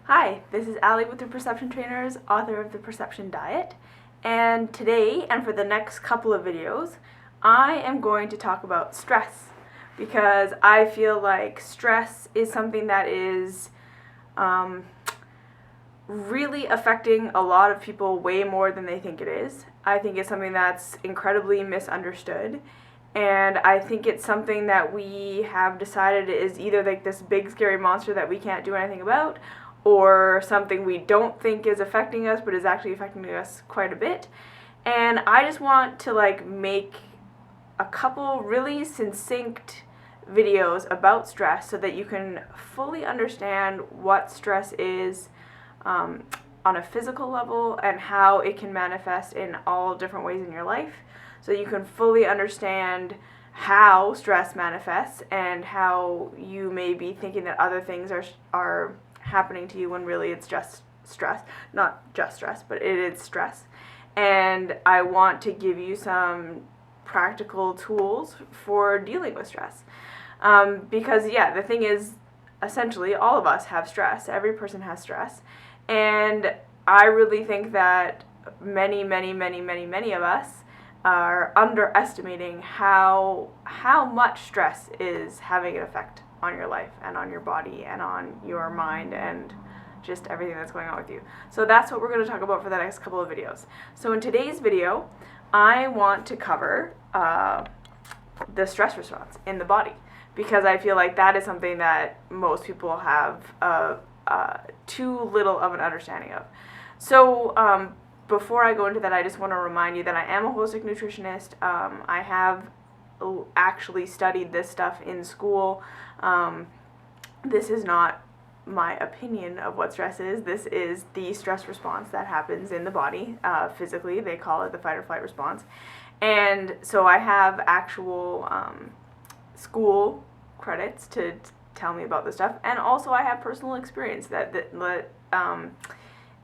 Hi, this is Allie with the Perception Trainers, author of The Perception Diet, and today and for the next couple of videos, I am going to talk about stress because I feel like stress is something that is really affecting a lot of people way more than they think it is. I think it's something that's incredibly misunderstood. And I think it's something that we have decided is either like this big scary monster that we can't do anything about, or something we don't think is affecting us but is actually affecting us quite a bit. And I just want to make a couple really succinct videos about stress so that you can fully understand what stress is on a physical level and how it can manifest in all different ways in your life, so you can fully understand how stress manifests and how you may be thinking that other things are happening to you when really it's just stress. Not just stress, but it is stress. And I want to give you some practical tools for dealing with stress. Because, yeah, the thing is, essentially, all of us have stress. Every person has stress. And I really think that many of us are underestimating how much stress is having an effect on your life and on your body and on your mind and just everything that's going on with you. So that's what we're going to talk about for the next couple of videos. So in today's video, I want to cover the stress response in the body, because I feel like that is something that most people have too little of an understanding of. So before I go into that, I just want to remind you that I am a holistic nutritionist. I have actually studied this stuff in school. This is not my opinion of what stress is. This is the stress response that happens in the body physically. They call it the fight or flight response. And so I have actual school credits to tell me about this stuff, and also I have personal experience that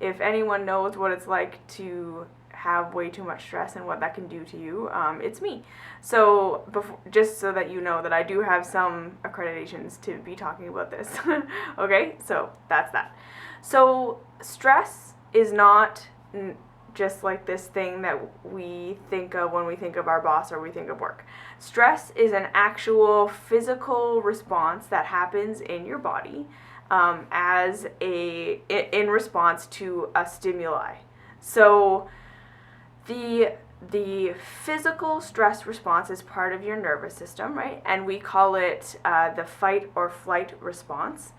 if anyone knows what it's like to have way too much stress and what that can do to you, it's me. So just so that you know that I do have some accreditations to be talking about this. Okay, so that's that. So stress is not just like this thing that we think of when we think of our boss or we think of work. Stress is an actual physical response that happens in your body in response to a stimuli. So the physical stress response is part of your nervous system, right? And we call it the fight or flight response.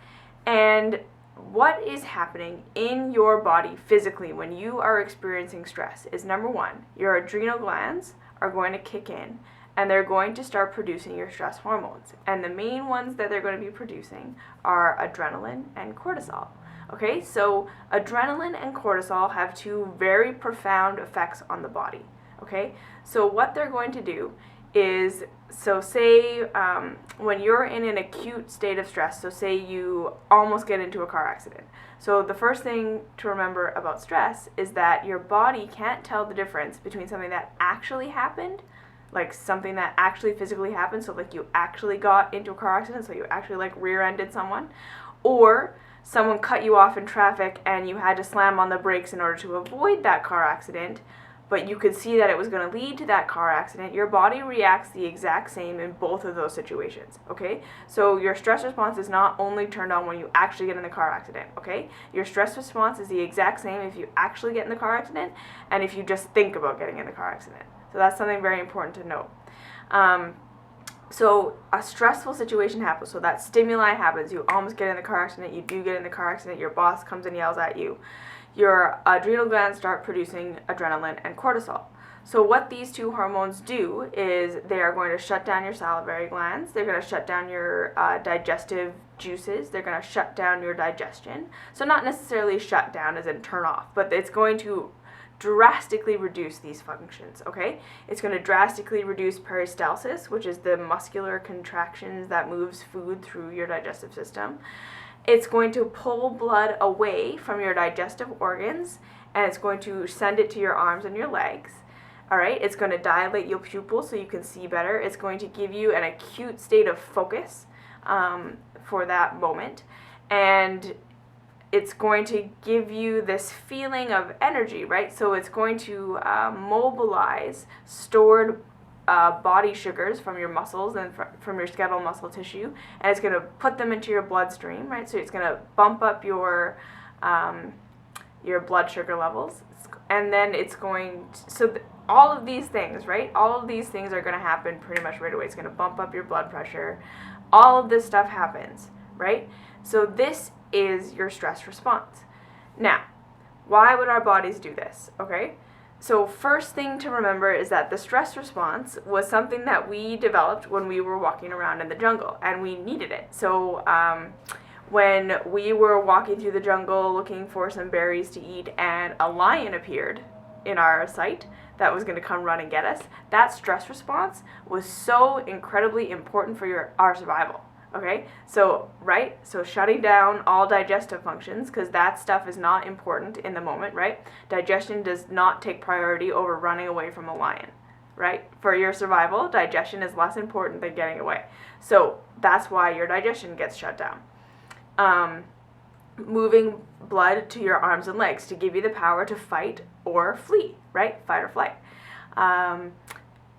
And what is happening in your body physically when you are experiencing stress is, number one, your adrenal glands are going to kick in and they're going to start producing your stress hormones. And the main ones that they're going to be producing are adrenaline and cortisol. Okay, so adrenaline and cortisol have two very profound effects on the body. Okay, so what they're going to do is, so say when you're in an acute state of stress, so say you almost get into a car accident. So the first thing to remember about stress is that your body can't tell the difference between something that actually happened, like something that actually physically happened, so like you actually got into a car accident, so you actually like rear-ended someone, or someone cut you off in traffic and you had to slam on the brakes in order to avoid that car accident, but you could see that it was going to lead to that car accident. Your body reacts the exact same in both of those situations, okay? So your stress response is not only turned on when you actually get in the car accident, okay? Your stress response is the exact same if you actually get in the car accident and if you just think about getting in the car accident. So that's something very important to note. So a stressful situation happens, so that stimuli happens, you almost get in the car accident, you do get in the car accident, your boss comes and yells at you. Your adrenal glands start producing adrenaline and cortisol. So what these two hormones do is they are going to shut down your salivary glands, they're going to shut down your digestive juices, they're going to shut down your digestion. So not necessarily shut down as in turn off, but it's going to drastically reduce these functions, okay? It's going to drastically reduce peristalsis, which is the muscular contractions that moves food through your digestive system. It's going to pull blood away from your digestive organs, and it's going to send it to your arms and your legs. All right, it's going to dilate your pupils so you can see better. It's going to give you an acute state of focus for that moment. And it's going to give you this feeling of energy, right? So it's going to mobilize stored body sugars from your muscles and from your skeletal muscle tissue, and it's going to put them into your bloodstream, right? So it's going to bump up your blood sugar levels, and then it's going to, all of these things, right? All of these things are going to happen pretty much right away. It's going to bump up your blood pressure. All of this stuff happens, right? So this is your stress response. Now, why would our bodies do this, okay? So first thing to remember is that the stress response was something that we developed when we were walking around in the jungle, and we needed it. So when we were walking through the jungle looking for some berries to eat and a lion appeared in our sight that was going to come run and get us, that stress response was so incredibly important for our survival. Okay, so shutting down all digestive functions, because that stuff is not important in the moment, right? Digestion does not take priority over running away from a lion, right? For your survival, digestion is less important than getting away. So that's why your digestion gets shut down. Moving blood to your arms and legs to give you the power to fight or flee, right? Fight or flight.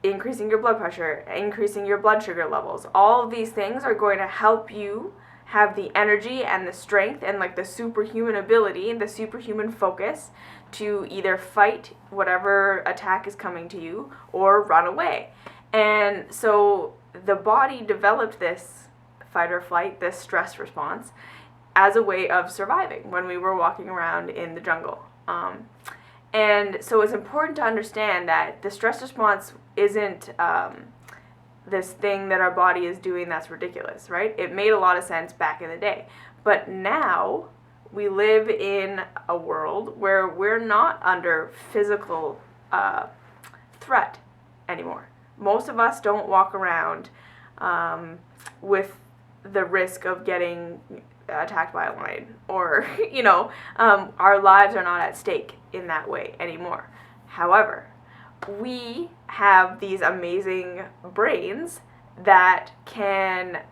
Increasing your blood pressure, increasing your blood sugar levels. All of these things are going to help you have the energy and the strength and like the superhuman ability and the superhuman focus to either fight whatever attack is coming to you or run away. And so the body developed this fight or flight, this stress response, as a way of surviving when we were walking around in the jungle. And so it's important to understand that the stress response isn't this thing that our body is doing that's ridiculous, right? It made a lot of sense back in the day. But now we live in a world where we're not under physical threat anymore. Most of us don't walk around with the risk of getting attacked by a lion, or our lives are not at stake in that way anymore. However, we have these amazing brains that can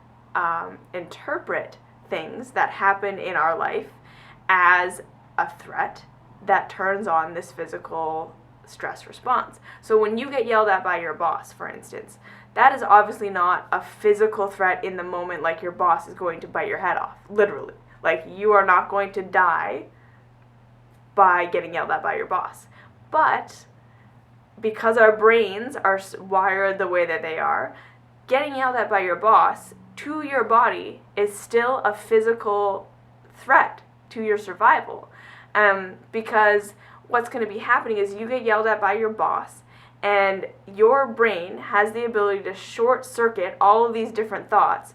interpret things that happen in our life as a threat that turns on this physical stress response. So when you get yelled at by your boss, for instance, that is obviously not a physical threat in the moment, like your boss is going to bite your head off, literally. Like, you are not going to die by getting yelled at by your boss. But because our brains are wired the way that they are, getting yelled at by your boss to your body is still a physical threat to your survival. Because what's going to be happening is you get yelled at by your boss, and your brain has the ability to short circuit all of these different thoughts,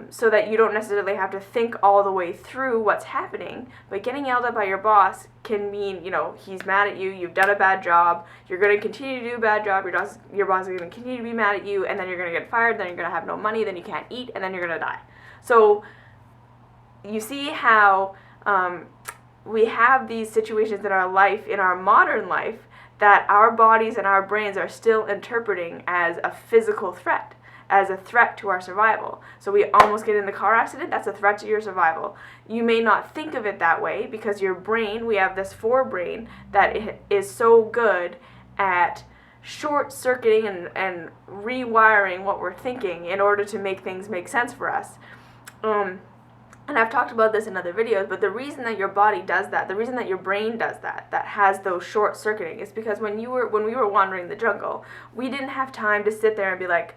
so that you don't necessarily have to think all the way through what's happening. But getting yelled at by your boss can mean, he's mad at you, you've done a bad job, you're going to continue to do a bad job, your boss is going to continue to be mad at you, and then you're going to get fired, then you're going to have no money, then you can't eat, and then you're going to die. So you see how we have these situations in our life, in our modern life, that our bodies and our brains are still interpreting as a physical threat, as a threat to our survival. So we almost get in the car accident, that's a threat to your survival. You may not think of it that way because your brain, we have this forebrain that is so good at short-circuiting and rewiring what we're thinking in order to make things make sense for us. And I've talked about this in other videos, but the reason that your body does that, the reason that your brain does that has those short-circuiting, is because when we were wandering the jungle, we didn't have time to sit there and be like,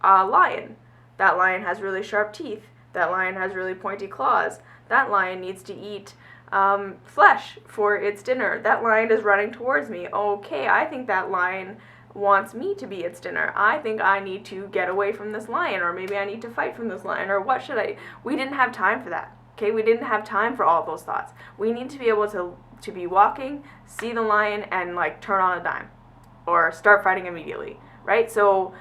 a lion. That lion has really sharp teeth. That lion has really pointy claws. That lion needs to eat flesh for its dinner. That lion is running towards me. Okay, I think that lion wants me to be its dinner. I think I need to get away from this lion, or maybe I need to fight from this lion, or what should I? We didn't have time for that. Okay, we didn't have time for all of those thoughts. We need to be able to be walking, see the lion, and like turn on a dime, or start fighting immediately, right? So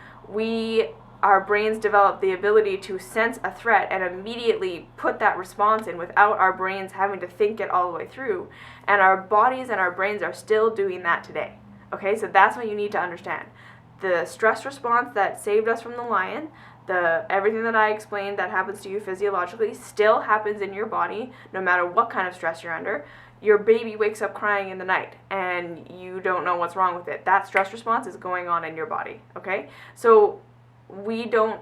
our brains develop the ability to sense a threat and immediately put that response in without our brains having to think it all the way through. And our bodies and our brains are still doing that today. Okay, so that's what you need to understand. The stress response that saved us from the lion, Everything that I explained that happens to you physiologically still happens in your body no matter what kind of stress you're under. Your baby wakes up crying in the night and you don't know what's wrong with it. That stress response is going on in your body, okay? So we don't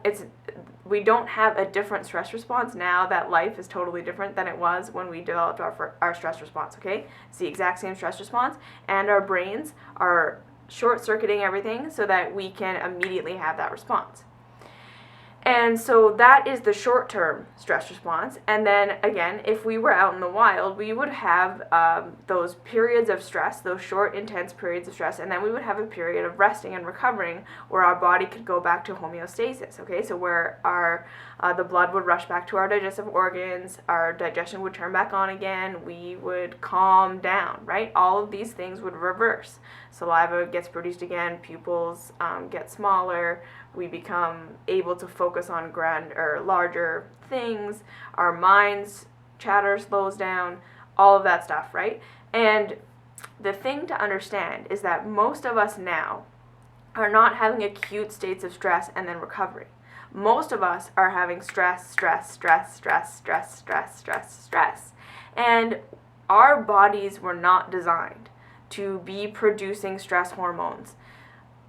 have a different stress response now that life is totally different than it was when we developed our stress response, okay? It's the exact same stress response, and our brains are short-circuiting everything so that we can immediately have that response. And so that is the short-term stress response. And then again, if we were out in the wild, we would have those periods of stress, those short, intense periods of stress, and then we would have a period of resting and recovering where our body could go back to homeostasis, okay? So where the blood would rush back to our digestive organs, our digestion would turn back on again, we would calm down, right? All of these things would reverse. Saliva gets produced again, pupils get smaller, we become able to focus on larger things, our minds chatter slows down, all of that stuff, right? And the thing to understand is that most of us now are not having acute states of stress and then recovery. Most of us are having stress. And our bodies were not designed to be producing stress hormones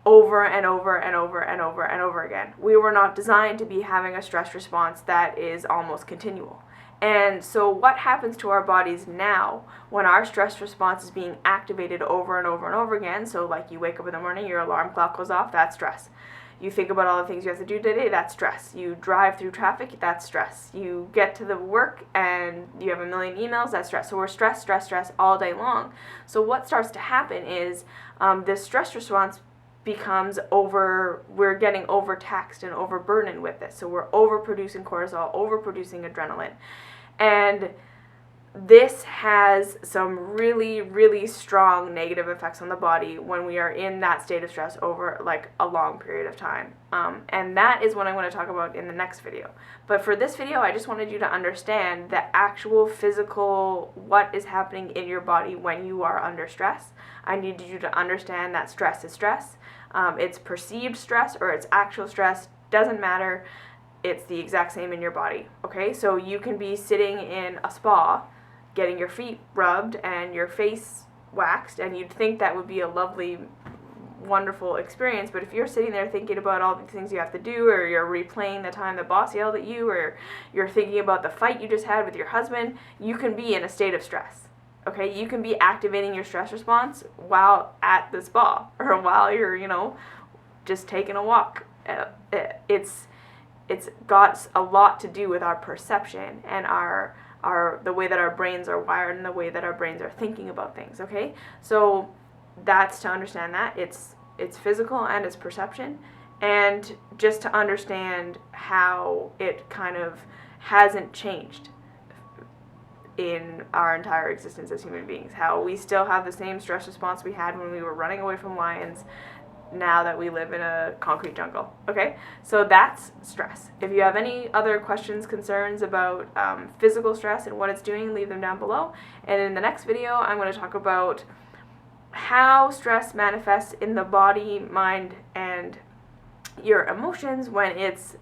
over and over again. We were not designed to be having a stress response that is almost continual. And so what happens to our bodies now when our stress response is being activated over and over again? So like you wake up in the morning, your alarm clock goes off, that's stress. You think about all the things you have to do today, that's stress. You drive through traffic, that's stress. You get to the work and you have a million emails, that's stress. So we're stressed all day long. So what starts to happen is this stress response becomes we're getting overtaxed and overburdened with it. So we're overproducing cortisol, overproducing adrenaline. And this has some really, really strong negative effects on the body when we are in that state of stress over like a long period of time. And that is what I'm going to talk about in the next video. But for this video, I just wanted you to understand the actual physical, what is happening in your body when you are under stress. I need you to understand that stress is stress. It's perceived stress or it's actual stress, doesn't matter. It's the exact same in your body, okay? So you can be sitting in a spa getting your feet rubbed and your face waxed, and you'd think that would be a lovely, wonderful experience, but if you're sitting there thinking about all the things you have to do, or you're replaying the time the boss yelled at you, or you're thinking about the fight you just had with your husband, you can be in a state of stress. Okay, you can be activating your stress response while at the spa or while you're, just taking a walk. It's got a lot to do with our perception and the way that our brains are wired and the way that our brains are thinking about things. Okay, so that's to understand that it's physical and it's perception, and just to understand how it kind of hasn't changed in our entire existence as human beings, how we still have the same stress response we had when we were running away from lions now that we live in a concrete jungle. Okay, so that's stress. If you have any other questions, concerns about physical stress and what it's doing, leave them down below. And in the next video, I'm going to talk about how stress manifests in the body, mind, and your emotions when it's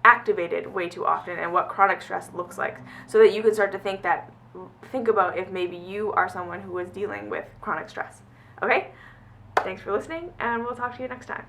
activated way too often, and what chronic stress looks like, so that you can start to think about if maybe you are someone who is dealing with chronic stress. Okay? Thanks for listening, and we'll talk to you next time.